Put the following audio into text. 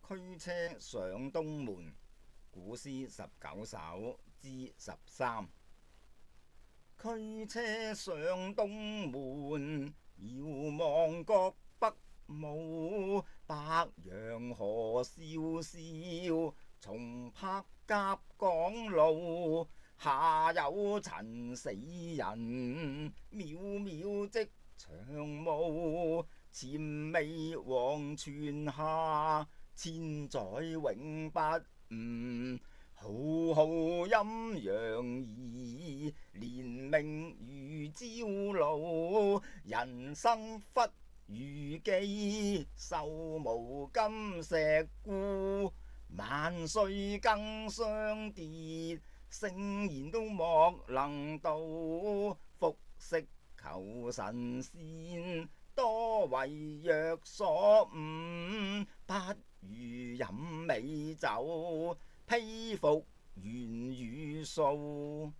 驅車上東門，古詩19首之13。驅車上東門，遙望各北闈。白楊河蕭蕭，松柏夾港路。下有陳死人，渺渺即長墓。黔尾黃泉下，千載永不誤。浩浩陰陽儀，連名如朝露。人生忽如寄，壽無金石固。萬歲更相跌，聖賢都莫能渡。復食求神仙，多為藥所誤。不如飲美酒，披復原與數。